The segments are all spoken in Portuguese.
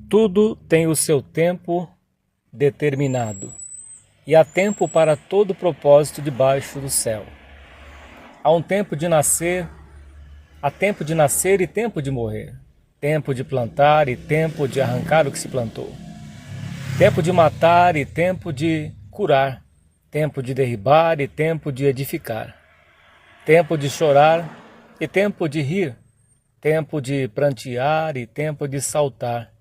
Tudo tem o seu tempo determinado, e há tempo para todo propósito debaixo do céu. Há um tempo de nascer, há tempo de nascer e tempo de morrer, tempo de plantar e tempo de arrancar o que se plantou, tempo de matar e tempo de curar, tempo de derribar e tempo de edificar, tempo de chorar e tempo de rir, tempo de prantear e tempo de saltar,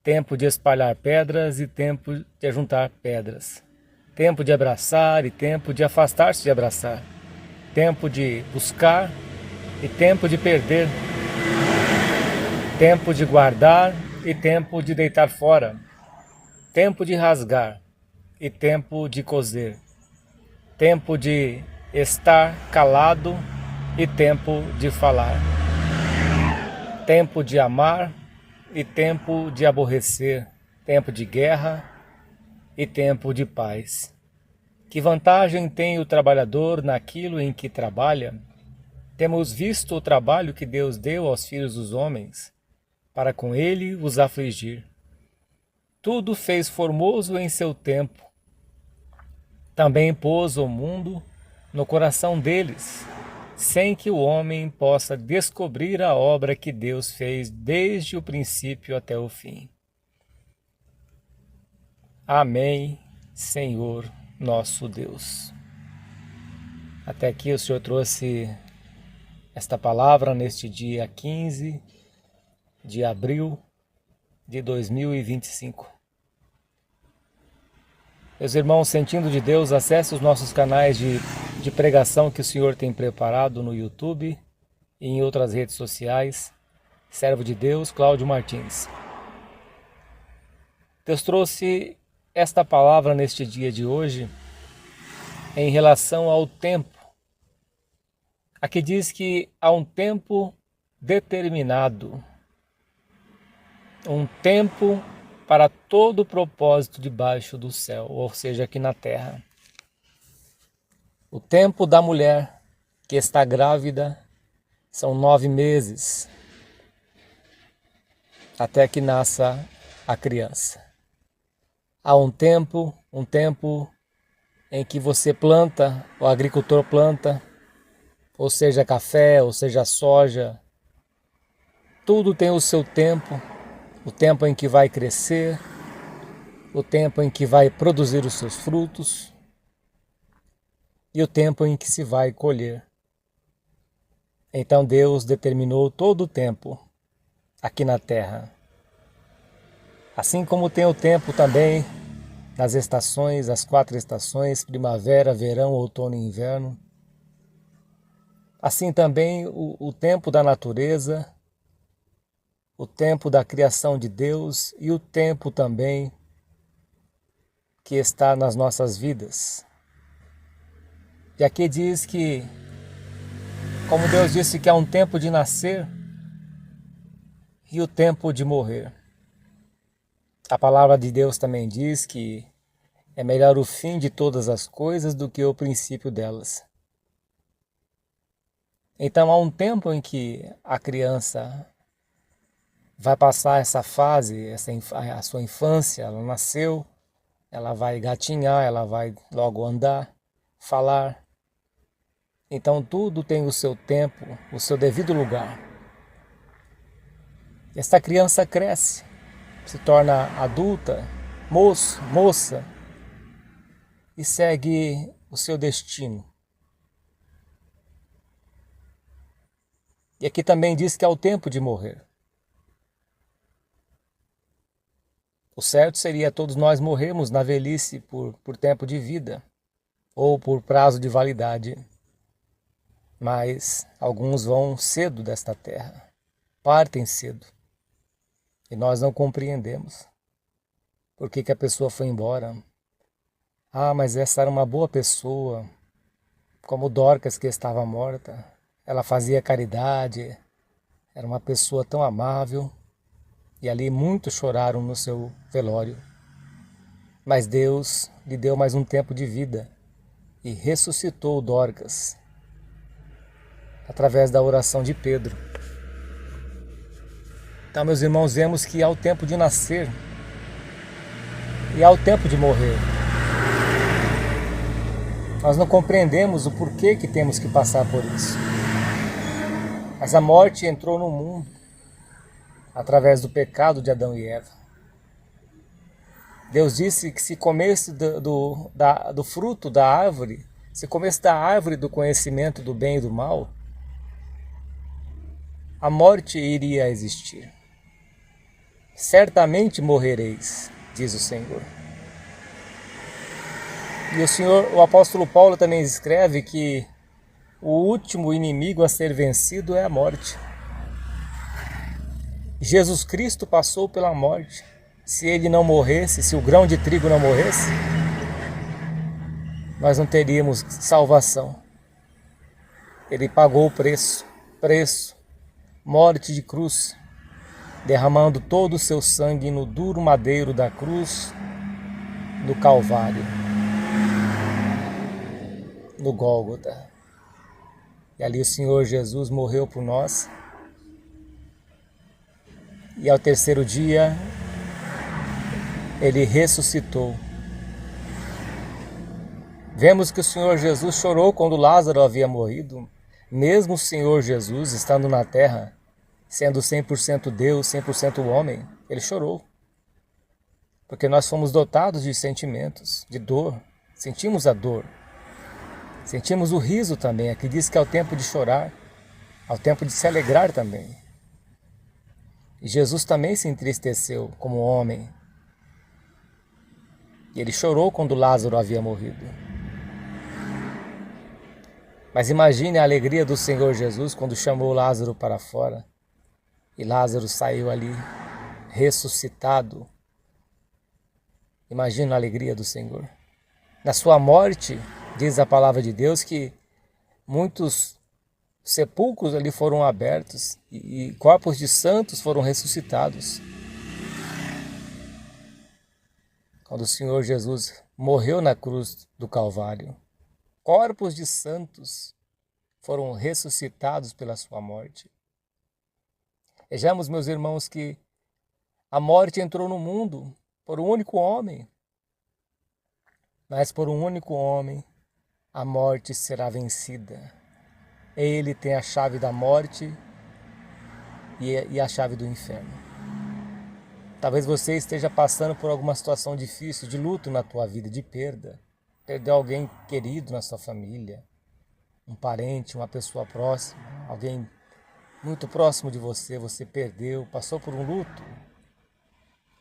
tempo de espalhar pedras e tempo de ajuntar pedras, tempo de abraçar e tempo de afastar-se de abraçar, tempo de buscar e tempo de perder, tempo de guardar e tempo de deitar fora, tempo de rasgar e tempo de coser, tempo de estar calado e tempo de falar, tempo de amar e tempo de aborrecer, tempo de guerra e tempo de paz. Que vantagem tem o trabalhador naquilo em que trabalha? Temos visto o trabalho que Deus deu aos filhos dos homens, para com ele os afligir. Tudo fez formoso em seu tempo. Também pôs o mundo no coração deles, sem que o homem possa descobrir a obra que Deus fez desde o princípio até o fim. Amém, Senhor nosso Deus. Até aqui o Senhor trouxe esta palavra neste dia 15 de abril de 2025. Meus irmãos, sentindo de Deus, acesse os nossos canais de pregação que o Senhor tem preparado no YouTube e em outras redes sociais. Servo de Deus, Cláudio Martins. Deus trouxe esta palavra neste dia de hoje em relação ao tempo. Aqui diz que há um tempo determinado, um tempo para todo propósito debaixo do céu, ou seja, aqui na terra. O tempo da mulher que está grávida são 9 meses, até que nasça a criança. Há um tempo em que você planta, o agricultor planta, ou seja café, ou seja soja, tudo tem o seu tempo, o tempo em que vai crescer, o tempo em que vai produzir os seus frutos e o tempo em que se vai colher. Então Deus determinou todo o tempo aqui na terra. Assim como tem o tempo também nas estações, as 4 estações, primavera, verão, outono e inverno. Assim também o tempo da natureza, o tempo da criação de Deus e o tempo também que está nas nossas vidas. E aqui diz que, como Deus disse que há um tempo de nascer e o tempo de morrer. A palavra de Deus também diz que é melhor o fim de todas as coisas do que o princípio delas. Então há um tempo em que a criança vai passar essa fase, a sua infância, ela nasceu, ela vai gatinhar, ela vai logo andar, falar. Então tudo tem o seu tempo, o seu devido lugar. Esta criança cresce, se torna adulta, moça, e segue o seu destino. E aqui também diz que é o tempo de morrer. O certo seria todos nós morrermos na velhice por tempo de vida ou por prazo de validade. Mas alguns vão cedo desta terra, partem cedo. E nós não compreendemos por que a pessoa foi embora. Ah, mas essa era uma boa pessoa, como Dorcas que estava morta. Ela fazia caridade, era uma pessoa tão amável. E ali muitos choraram no seu velório. Mas Deus lhe deu mais um tempo de vida e ressuscitou Dorcas através da oração de Pedro. Então, meus irmãos, vemos que há o tempo de nascer e há o tempo de morrer. Nós não compreendemos o porquê que temos que passar por isso. Mas a morte entrou no mundo através do pecado de Adão e Eva. Deus disse que se comesse do fruto da árvore, se comesse da árvore do conhecimento do bem e do mal, a morte iria existir. Certamente morrereis, diz o Senhor. E o apóstolo Paulo também escreve que o último inimigo a ser vencido é a morte. Jesus Cristo passou pela morte. Se ele não morresse, se o grão de trigo não morresse, nós não teríamos salvação. Ele pagou o preço, morte de cruz, derramando todo o seu sangue no duro madeiro da cruz do Calvário, no Gólgota. E ali o Senhor Jesus morreu por nós. E ao terceiro dia, ele ressuscitou. Vemos que o Senhor Jesus chorou quando Lázaro havia morrido. Mesmo o Senhor Jesus estando na terra, sendo 100% Deus, 100% homem, ele chorou. Porque nós fomos dotados de sentimentos, de dor. Sentimos a dor. Sentimos o riso também. Aqui diz que é o tempo de chorar, é o tempo de se alegrar também. E Jesus também se entristeceu como homem. E ele chorou quando Lázaro havia morrido. Mas imagine a alegria do Senhor Jesus quando chamou Lázaro para fora. E Lázaro saiu ali ressuscitado. Imagina a alegria do Senhor. Na sua morte, diz a palavra de Deus que muitos sepulcros ali foram abertos e corpos de santos foram ressuscitados. Quando o Senhor Jesus morreu na cruz do Calvário, corpos de santos foram ressuscitados pela sua morte. Vejamos, meus irmãos, que a morte entrou no mundo por um único homem, mas por um único homem a morte será vencida. Ele tem a chave da morte e a chave do inferno. Talvez você esteja passando por alguma situação difícil, de luto na tua vida, de perda. Perdeu alguém querido na sua família, um parente, uma pessoa próxima, alguém muito próximo de você, você perdeu, passou por um luto,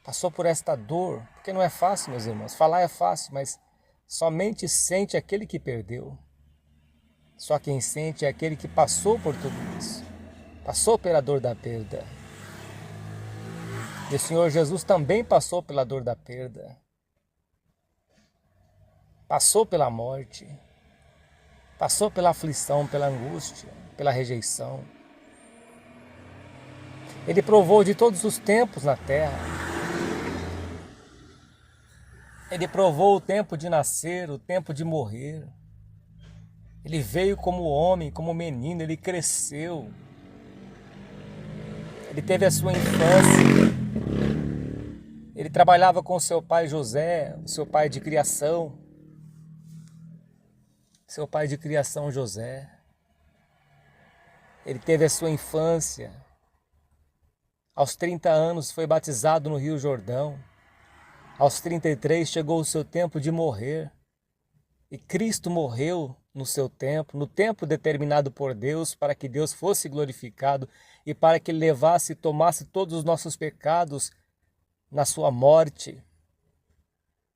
passou por esta dor, porque não é fácil, meus irmãos. Falar é fácil, mas somente sente aquele que perdeu. Só quem sente é aquele que passou por tudo isso, passou pela dor da perda. E o Senhor Jesus também passou pela dor da perda, passou pela morte, passou pela aflição, pela angústia, pela rejeição. Ele provou de todos os tempos na terra. Ele provou o tempo de nascer, o tempo de morrer. Ele veio como homem, como menino, ele cresceu. Ele teve a sua infância. Ele trabalhava com seu pai José, seu pai de criação. Seu pai de criação José. Ele teve a sua infância. Aos 30 anos foi batizado no Rio Jordão. Aos 33 chegou o seu tempo de morrer. E Cristo morreu no seu tempo, no tempo determinado por Deus, para que Deus fosse glorificado e para que Ele levasse e tomasse todos os nossos pecados na sua morte.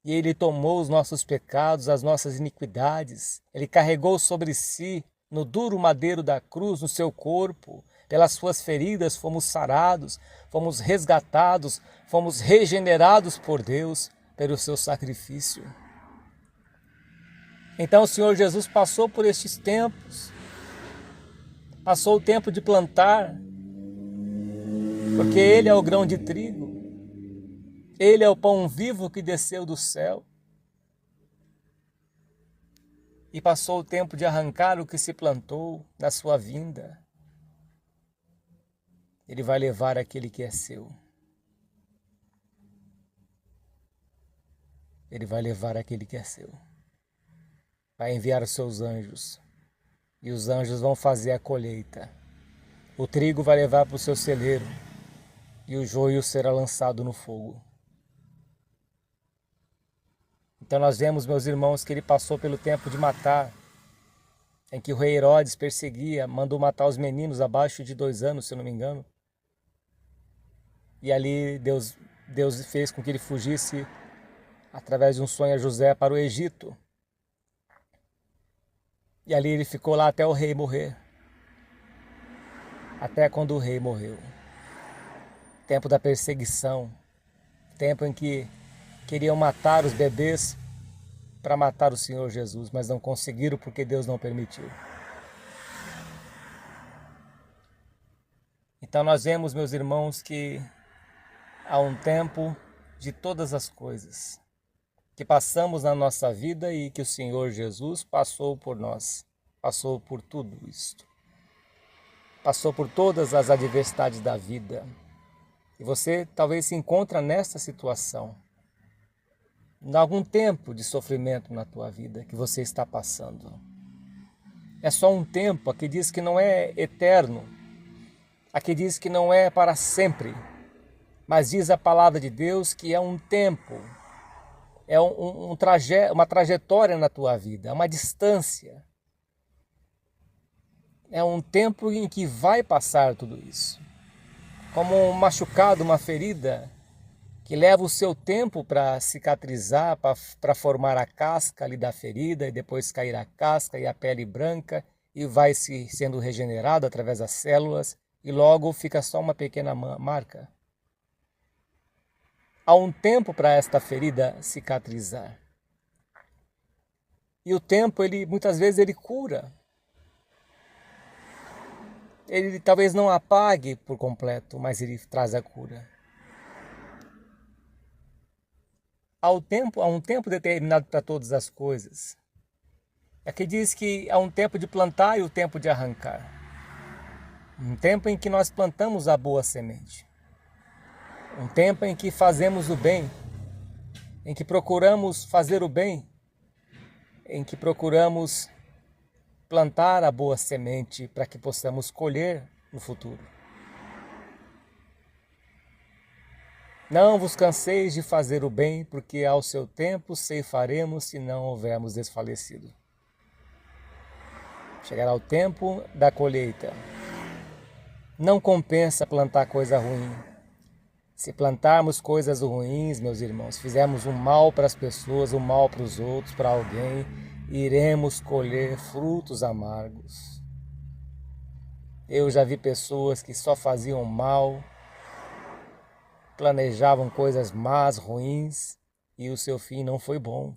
E Ele tomou os nossos pecados, as nossas iniquidades. Ele carregou sobre si, no duro madeiro da cruz, no seu corpo. Pelas suas feridas fomos sarados, fomos resgatados, fomos regenerados por Deus pelo seu sacrifício. Então o Senhor Jesus passou por estes tempos, passou o tempo de plantar, porque Ele é o grão de trigo, Ele é o pão vivo que desceu do céu, e passou o tempo de arrancar o que se plantou na sua vinda. Ele vai levar aquele que é seu. Ele vai levar aquele que é seu. Vai enviar os seus anjos. E os anjos vão fazer a colheita. O trigo vai levar para o seu celeiro. E o joio será lançado no fogo. Então nós vemos, meus irmãos, que ele passou pelo tempo de matar, em que o rei Herodes perseguia, mandou matar os meninos abaixo de 2 anos, se eu não me engano. E ali Deus fez com que ele fugisse, através de um sonho a José, para o Egito. E ali ele ficou lá até o rei morrer. Até quando o rei morreu. Tempo da perseguição. Tempo em que queriam matar os bebês para matar o Senhor Jesus, mas não conseguiram porque Deus não permitiu. Então nós vemos, meus irmãos, que há um tempo de todas as coisas que passamos na nossa vida e que o Senhor Jesus passou por nós, passou por tudo isto, passou por todas as adversidades da vida. E você talvez se encontre nesta situação, em algum tempo de sofrimento na tua vida que você está passando. É só um tempo, aqui diz que não é eterno, aqui diz que não é para sempre, mas diz a palavra de Deus que é um tempo, é uma trajetória na tua vida, é uma distância. É um tempo em que vai passar tudo isso. Como um machucado, uma ferida, que leva o seu tempo para cicatrizar, para formar a casca ali da ferida, e depois cair a casca e a pele branca, e vai sendo regenerado através das células, e logo fica só uma pequena marca. Há um tempo para esta ferida cicatrizar. E o tempo, muitas vezes, ele cura. Ele talvez não apague por completo, mas ele traz a cura. Há um tempo determinado para todas as coisas. Aqui diz que há um tempo de plantar e o tempo de arrancar. Um tempo em que nós plantamos a boa semente. Um tempo em que fazemos o bem, em que procuramos fazer o bem, em que procuramos plantar a boa semente para que possamos colher no futuro. Não vos canseis de fazer o bem, porque ao seu tempo ceifaremos se não houvermos desfalecido. Chegará o tempo da colheita. Não compensa plantar coisa ruim. Se plantarmos coisas ruins, meus irmãos, fizermos um mal para as pessoas, um mal para os outros, para alguém, iremos colher frutos amargos. Eu já vi pessoas que só faziam mal, planejavam coisas más, ruins, e o seu fim não foi bom.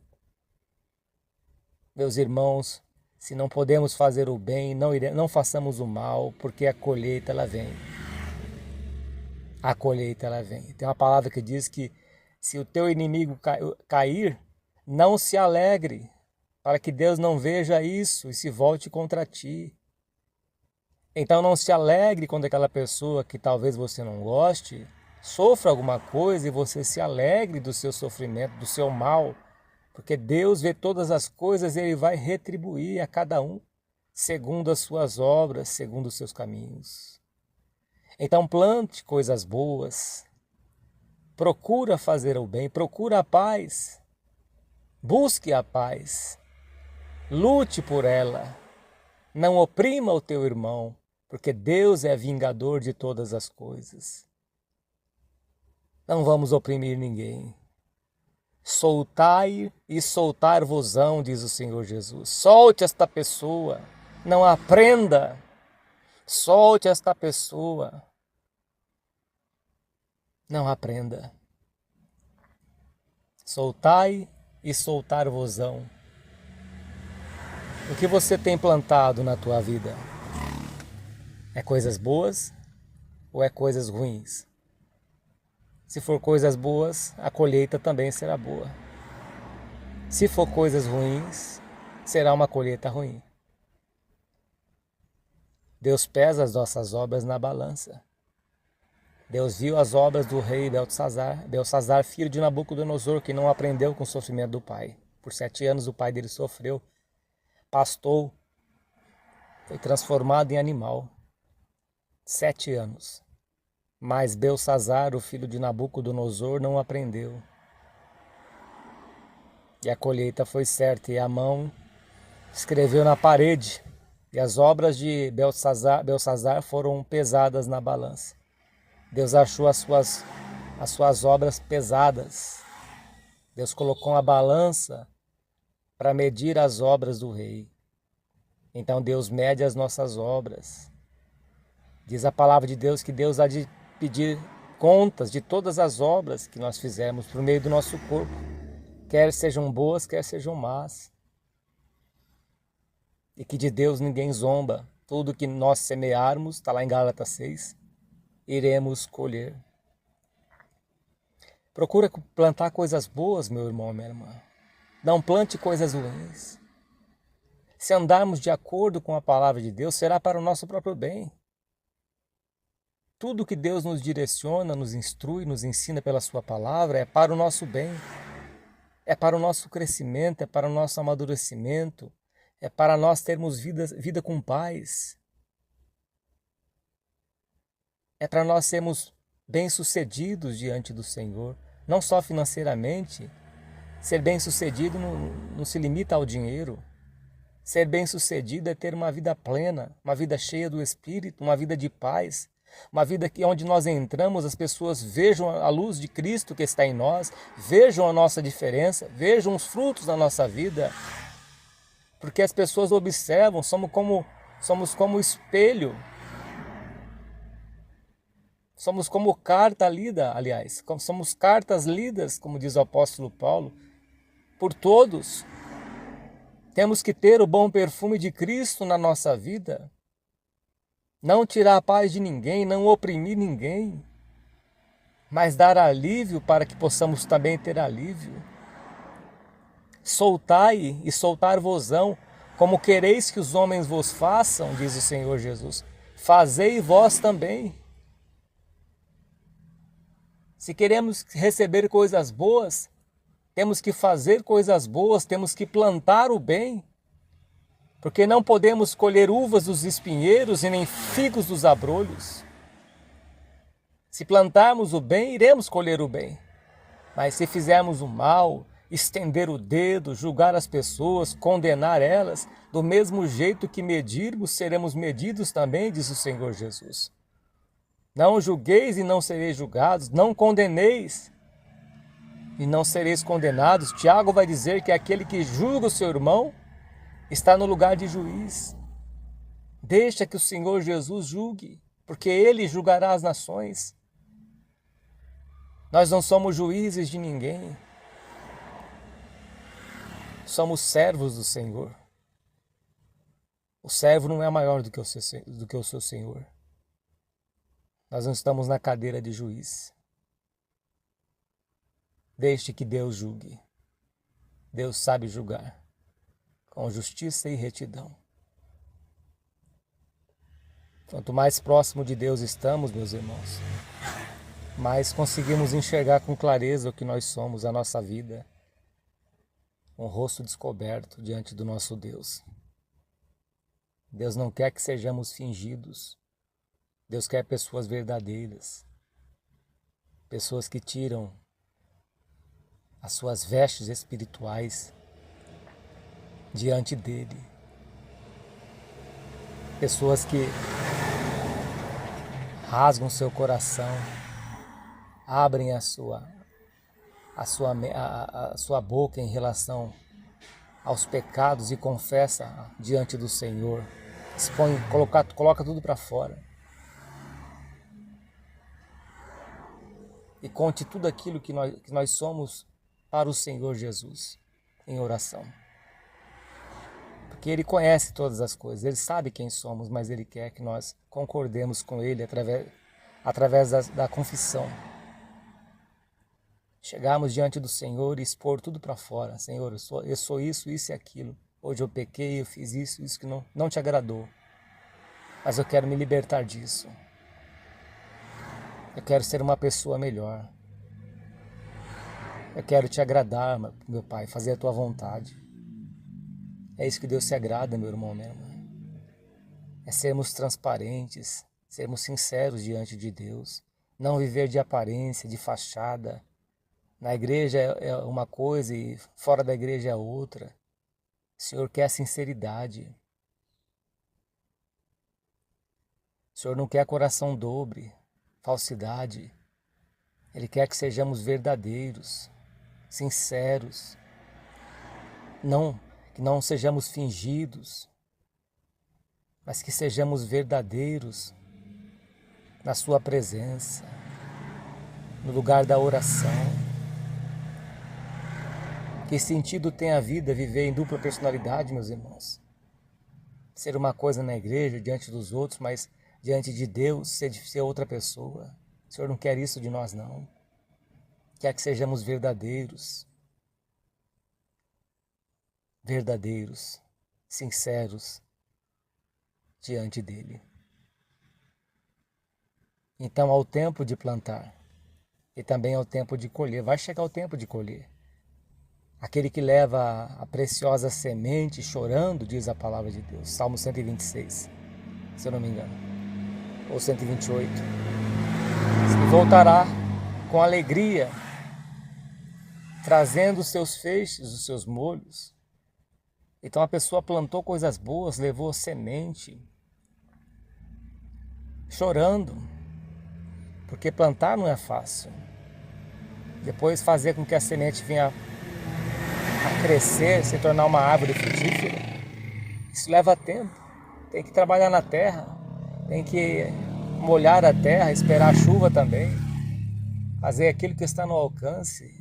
Meus irmãos, se não podemos fazer o bem, não façamos o mal, porque a colheita ela vem. A colheita ela vem. Tem uma palavra que diz que se o teu inimigo cair, não se alegre, para que Deus não veja isso e se volte contra ti. Então não se alegre quando aquela pessoa que talvez você não goste sofra alguma coisa e você se alegre do seu sofrimento, do seu mal, porque Deus vê todas as coisas e Ele vai retribuir a cada um segundo as suas obras, segundo os seus caminhos. Então plante coisas boas, procura fazer o bem, procura a paz, busque a paz, lute por ela, não oprima o teu irmão, porque Deus é vingador de todas as coisas. Não vamos oprimir ninguém. Soltai e soltar-vos-ão, diz o Senhor Jesus. Solte esta pessoa, não a prenda. Solte esta pessoa, não a prenda. Soltai e soltar-vos-ão. O que você tem plantado na tua vida? É coisas boas ou é coisas ruins? Se for coisas boas, a colheita também será boa. Se for coisas ruins, será uma colheita ruim. Deus pesa as nossas obras na balança. Deus viu as obras do rei Belsazar, filho de Nabucodonosor, que não aprendeu com o sofrimento do pai. Por 7 anos o pai dele sofreu, pastou, foi transformado em animal. 7 anos. Mas Belsazar, o filho de Nabucodonosor, não aprendeu. E a colheita foi certa, e Amão escreveu na parede, e as obras de Belsazar foram pesadas na balança. Deus achou as suas obras pesadas. Deus colocou uma balança para medir as obras do rei. Então Deus mede as nossas obras. Diz a palavra de Deus que Deus há de pedir contas de todas as obras que nós fizemos por meio do nosso corpo, quer sejam boas, quer sejam más. E que de Deus ninguém zomba. Tudo que nós semearmos, está lá em Gálatas 6, iremos colher. Procura plantar coisas boas, meu irmão, minha irmã. Não plante coisas ruins. Se andarmos de acordo com a palavra de Deus, será para o nosso próprio bem. Tudo que Deus nos direciona, nos instrui, nos ensina pela sua palavra é para o nosso bem. É para o nosso crescimento, é para o nosso amadurecimento, é para nós termos vida com paz. É para nós sermos bem-sucedidos diante do Senhor, não só financeiramente. Ser bem-sucedido não se limita ao dinheiro. Ser bem-sucedido é ter uma vida plena, uma vida cheia do Espírito, uma vida de paz, uma vida onde nós entramos, as pessoas vejam a luz de Cristo que está em nós, vejam a nossa diferença, vejam os frutos da nossa vida, porque as pessoas observam, somos como espelho, somos como carta lida, aliás, somos cartas lidas, como diz o apóstolo Paulo, por todos. Temos que ter o bom perfume de Cristo na nossa vida. Não tirar a paz de ninguém, não oprimir ninguém, mas dar alívio para que possamos também ter alívio. Soltai e soltar-vosão, como quereis que os homens vos façam, diz o Senhor Jesus. Fazei vós também. Se queremos receber coisas boas, temos que fazer coisas boas, temos que plantar o bem. Porque não podemos colher uvas dos espinheiros e nem figos dos abrolhos. Se plantarmos o bem, iremos colher o bem. Mas se fizermos o mal, estender o dedo, julgar as pessoas, condenar elas, do mesmo jeito que medirmos, seremos medidos também, diz o Senhor Jesus. Não julgueis e não sereis julgados, não condeneis e não sereis condenados. Tiago vai dizer que aquele que julga o seu irmão está no lugar de juiz. Deixa que o Senhor Jesus julgue, porque Ele julgará as nações. Nós não somos juízes de ninguém. Somos servos do Senhor. O servo não é maior do que o seu Senhor. Nós não estamos na cadeira de juiz. Deixe que Deus julgue. Deus sabe julgar com justiça e retidão. Quanto mais próximo de Deus estamos, meus irmãos, mais conseguimos enxergar com clareza o que nós somos, a nossa vida, um rosto descoberto diante do nosso Deus. Deus não quer que sejamos fingidos. Deus quer pessoas verdadeiras, pessoas que tiram as suas vestes espirituais diante dele. Pessoas que rasgam seu coração, abrem a sua boca em relação aos pecados e confessa diante do Senhor. Expõe, coloca tudo para fora. E conte tudo aquilo que nós somos para o Senhor Jesus em oração. Porque Ele conhece todas as coisas, Ele sabe quem somos, mas Ele quer que nós concordemos com Ele através da confissão. Chegarmos diante do Senhor e expor tudo para fora. Senhor, eu sou isso e aquilo. Hoje eu pequei, eu fiz isso que não te agradou. Mas eu quero me libertar disso. Eu quero ser uma pessoa melhor. Eu quero te agradar, meu Pai, fazer a tua vontade. É isso que Deus se agrada, meu irmão, minha irmã. É sermos transparentes, sermos sinceros diante de Deus. Não viver de aparência, de fachada. Na igreja é uma coisa e fora da igreja é outra. O Senhor quer sinceridade. O Senhor não quer coração dobre, falsidade. Ele quer que sejamos verdadeiros, sinceros. Que não sejamos fingidos, mas que sejamos verdadeiros na sua presença, no lugar da oração. Que sentido tem a vida viver em dupla personalidade, meus irmãos? Ser uma coisa na igreja, diante dos outros, mas diante de Deus, ser outra pessoa. O Senhor não quer isso de nós, não. Quer que sejamos verdadeiros, sinceros diante dEle. Então, ao tempo de plantar e também ao tempo de colher. Vai chegar o tempo de colher. Aquele que leva a preciosa semente chorando, diz a palavra de Deus. Salmo 126, se eu não me engano. Ou 128. E voltará com alegria, trazendo os seus feixes, os seus molhos. Então a pessoa plantou coisas boas, levou semente, chorando, porque plantar não é fácil. Depois fazer com que a semente venha a crescer, se tornar uma árvore frutífera, isso leva tempo. Tem que trabalhar na terra, tem que molhar a terra, esperar a chuva também, fazer aquilo que está no alcance.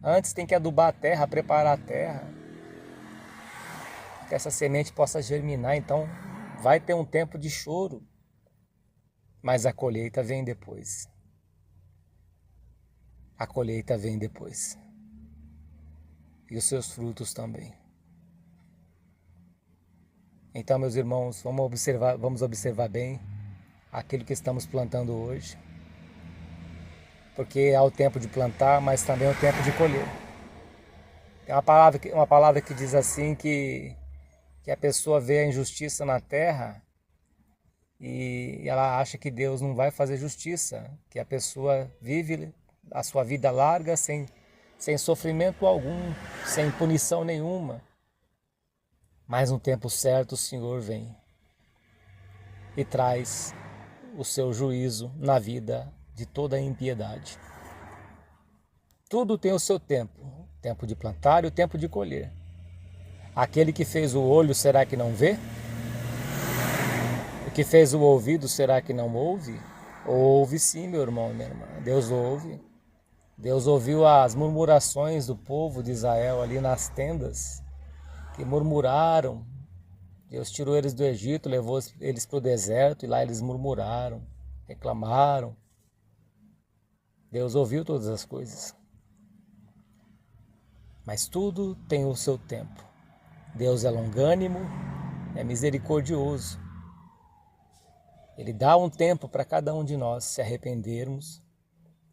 Antes tem que adubar a terra, preparar a terra, que essa semente possa germinar. Então vai ter um tempo de choro, mas a colheita vem depois. A colheita vem depois. E os seus frutos também. Então, meus irmãos, vamos observar bem aquilo que estamos plantando hoje. Porque há o tempo de plantar, mas também é o tempo de colher. Tem uma palavra que diz assim que a pessoa vê a injustiça na terra e ela acha que Deus não vai fazer justiça, que a pessoa vive a sua vida larga sem sofrimento algum, sem punição nenhuma. Mas no tempo certo o Senhor vem e traz o seu juízo na vida de toda a impiedade. Tudo tem o seu tempo, o tempo de plantar e o tempo de colher. Aquele que fez o olho, será que não vê? O que fez o ouvido, será que não ouve? Ouve sim, meu irmão e minha irmã. Deus ouve. Deus ouviu as murmurações do povo de Israel ali nas tendas, que murmuraram. Deus tirou eles do Egito, levou eles para o deserto e lá eles murmuraram, reclamaram. Deus ouviu todas as coisas. Mas tudo tem o seu tempo. Deus é longânimo, é misericordioso. Ele dá um tempo para cada um de nós se arrependermos,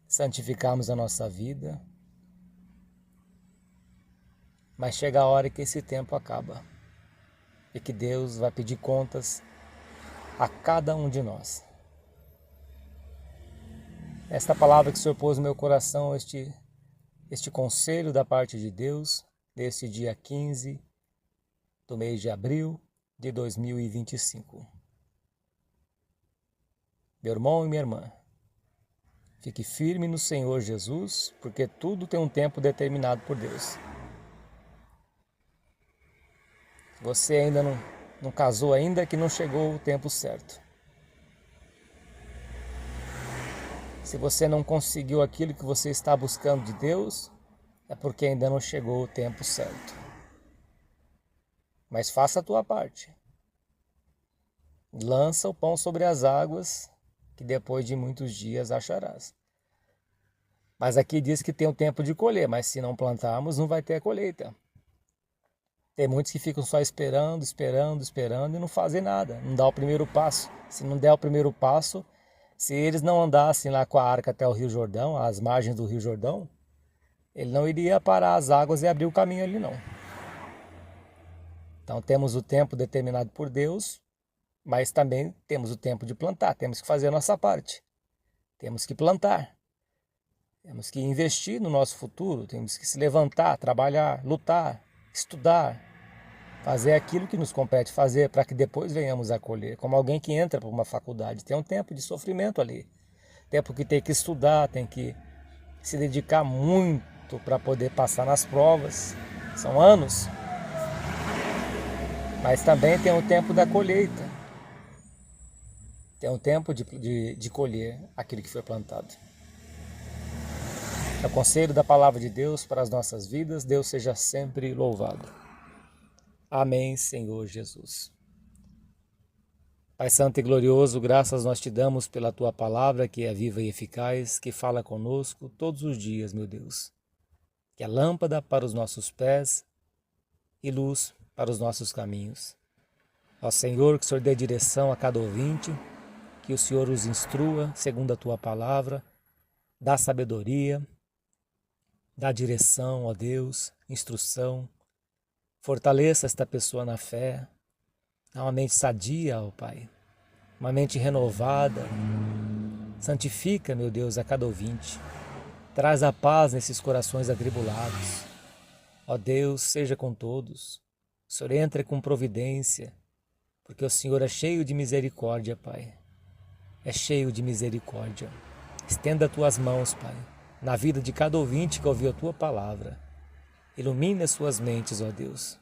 santificarmos a nossa vida. Mas chega a hora que esse tempo acaba e que Deus vai pedir contas a cada um de nós. Esta palavra que o Senhor pôs no meu coração, este conselho da parte de Deus, deste dia 15 do mês de abril de 2025. Meu irmão e minha irmã, fique firme no Senhor Jesus, porque tudo tem um tempo determinado por Deus. Você ainda não casou ainda, que não chegou o tempo certo. Se você não conseguiu aquilo que você está buscando de Deus, é porque ainda não chegou o tempo certo. Mas faça a tua parte. Lança o pão sobre as águas, que depois de muitos dias acharás. Mas aqui diz que tem o tempo de colher, mas se não plantarmos, não vai ter a colheita. Tem muitos que ficam só esperando e não fazem nada, não dá o primeiro passo. Se não der o primeiro passo, Se eles não andassem lá com a arca até o Rio Jordão, às margens do Rio Jordão, ele não iria parar as águas e abrir o caminho ali não. Então temos o tempo determinado por Deus, mas também temos o tempo de plantar, temos que fazer a nossa parte. Temos que plantar, temos que investir no nosso futuro, temos que se levantar, trabalhar, lutar, estudar, fazer aquilo que nos compete fazer para que depois venhamos a colher. Como alguém que entra para uma faculdade, tem um tempo de sofrimento ali, tempo que tem que estudar, tem que se dedicar muito para poder passar nas provas, são anos. Mas também tem o tempo da colheita, tem um tempo de colher aquilo que foi plantado. É o conselho da palavra de Deus para as nossas vidas. Deus seja sempre louvado. Amém, Senhor Jesus. Pai Santo e glorioso, graças nós te damos pela tua palavra, que é viva e eficaz, que fala conosco todos os dias, meu Deus. Que é lâmpada para os nossos pés e luz para os nossos caminhos. Ó Senhor, que o Senhor dê direção a cada ouvinte, que o Senhor os instrua segundo a tua palavra, dá sabedoria, dá direção, ó Deus, instrução. Fortaleça esta pessoa na fé, dá uma mente sadia, ó Pai, uma mente renovada. Santifica, meu Deus, a cada ouvinte. Traz a paz nesses corações atribulados. Ó Deus, seja com todos. O Senhor entre com providência, porque o Senhor é cheio de misericórdia, Pai. É cheio de misericórdia. Estenda as tuas mãos, Pai, na vida de cada ouvinte que ouviu a tua palavra. Ilumine as suas mentes, ó Deus.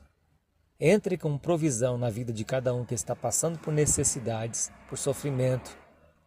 Entre com provisão na vida de cada um que está passando por necessidades, por sofrimento,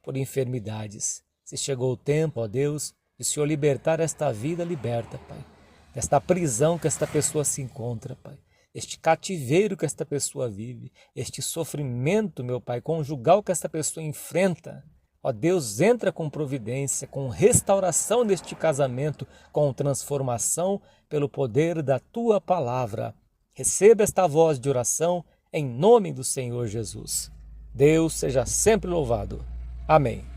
por enfermidades. Se chegou o tempo, ó Deus, de o Senhor libertar esta vida, liberta, Pai. Desta prisão que esta pessoa se encontra, Pai. Este cativeiro que esta pessoa vive, este sofrimento, meu Pai, conjugal que esta pessoa enfrenta. Ó Deus, entra com providência, com restauração deste casamento, com transformação pelo poder da tua palavra. Receba esta voz de oração em nome do Senhor Jesus. Deus seja sempre louvado. Amém.